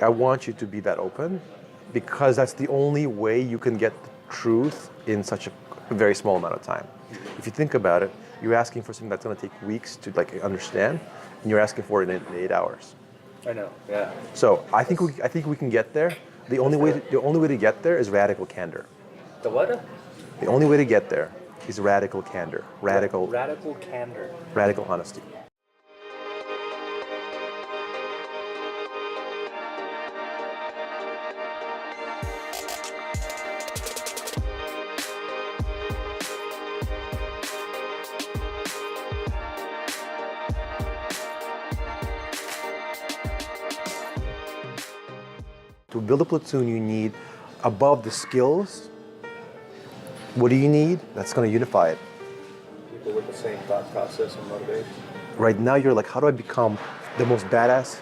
I want you to be that open because that's the only way you can get the truth in such a very small amount of time. If you think about it, you're asking for something that's going to take weeks to like understand, and you're asking for it in 8 hours. I know, yeah. So I think we can get there. The only way to get there is radical candor. The what? The only way to get there is radical candor. Radical candor. Radical honesty. To build a platoon, you need, above the skills, what do you need? That's going to unify it. People with the same thought process and motivation. Right now, you're like, how do I become the most badass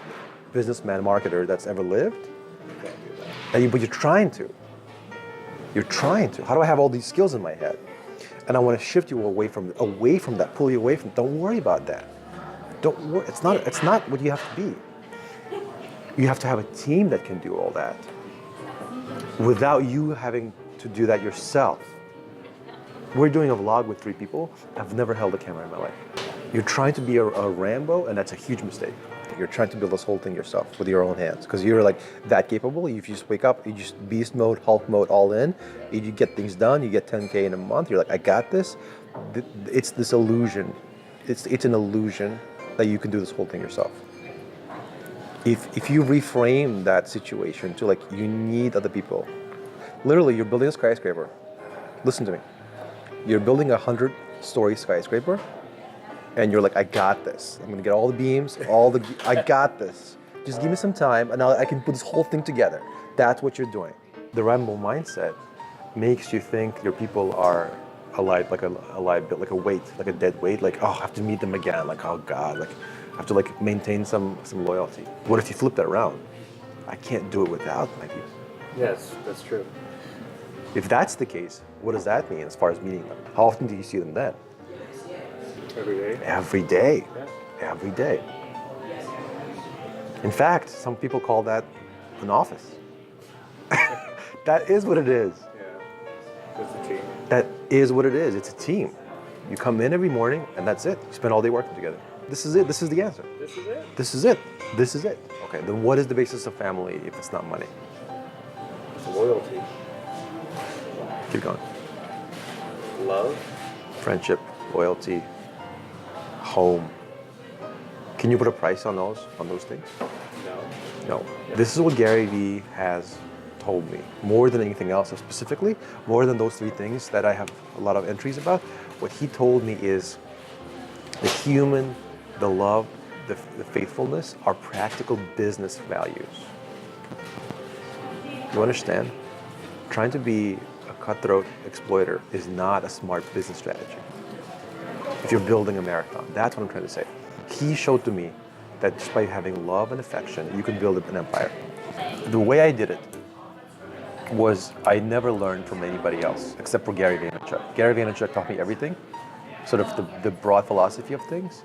businessman marketer that's ever lived? You can't do that. But you're trying to. You're trying to. How do I have all these skills in my head? And I want to shift you away from that, pull you away from. Don't worry about that. Don't worry. It's not what you have to be. You have to have a team that can do all that without you having to do that yourself. We're doing a vlog with 3 people. I've never held a camera in my life. You're trying to be a Rambo, and that's a huge mistake. You're trying to build this whole thing yourself with your own hands because you're like that capable. If you just wake up, you just beast mode, Hulk mode, all in. You get things done. You get 10K in a month. You're like, I got this. It's this illusion. It's an illusion that you can do this whole thing yourself. If you reframe that situation to like you need other people, literally you're building a skyscraper. Listen to me. You're building a 100-story skyscraper, and you're like, I got this. I'm gonna get all the beams, I got this. Just give me some time, and now I can put this whole thing together. That's what you're doing. The Rambo mindset makes you think your people are alive, like a weight, like a dead weight. Like, oh, I have to meet them again. Like, oh God, like. I have to like maintain some loyalty. What if you flip that around? I can't do it without my people. Yes, that's true. If that's the case, what does that mean as far as meeting them? How often do you see them then? Every day. Every day. Yeah. Every day. In fact, some people call that an office. That is what it is. Yeah. It's a team. That is what it is. It's a team. You come in every morning and that's it. You spend all day working together. This is it. This is the answer. This is it? This is it. This is it. Okay, then what is the basis of family if it's not money? It's loyalty. Keep going. Love. Friendship, loyalty, home. Can you put a price on those things? No. No. This is what GaryVee has told me. More than anything else, specifically, more than those 3 things that I have a lot of entries about, what he told me is the human, the love, the faithfulness are practical business values. You understand? Trying to be a cutthroat exploiter is not a smart business strategy. If you're building a marathon, that's what I'm trying to say. He showed to me that just by having love and affection, you can build an empire. The way I did it was I never learned from anybody else except for Gary Vaynerchuk. Gary Vaynerchuk taught me everything, sort of the broad philosophy of things,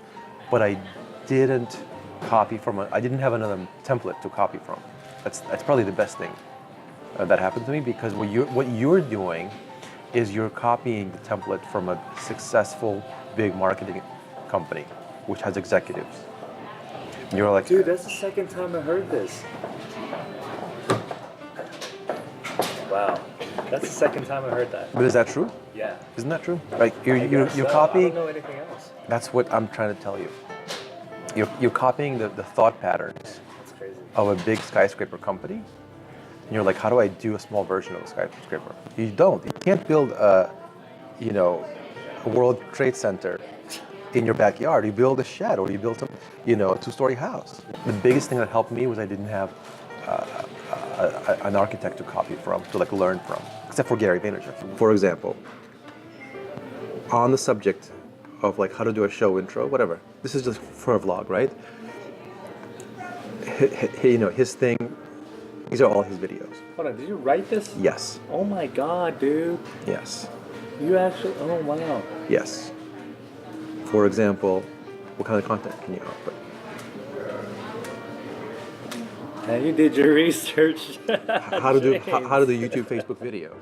but I didn't I didn't have another template to copy from. That's probably the best thing that happened to me, because what you're doing is you're copying the template from a successful big marketing company, which has executives. And you're like, dude, that's the second time I heard this. Wow, that's the second time I heard that. but is that true? Yeah. Isn't that true? Like you're I copying. don't know anything else. That's what I'm trying to tell you. You're copying the thought patterns That's crazy. of a big skyscraper company. And you're like, how do I do a small version of a skyscraper? You don't. You can't build a World Trade Center in your backyard. You build a shed, or you build a 2-story house. The biggest thing that helped me was I didn't have an architect to copy from, to like learn from, except for Gary Vaynerchuk. For example, on the subject of like how to do a show intro, whatever. This is just for a vlog, right? His thing, these are all his videos. Hold on, did you write this? Yes. Oh my God, dude. Yes. You actually, oh wow. Yes. For example, what kind of content can you output? And you did your research. How to do YouTube, Facebook video.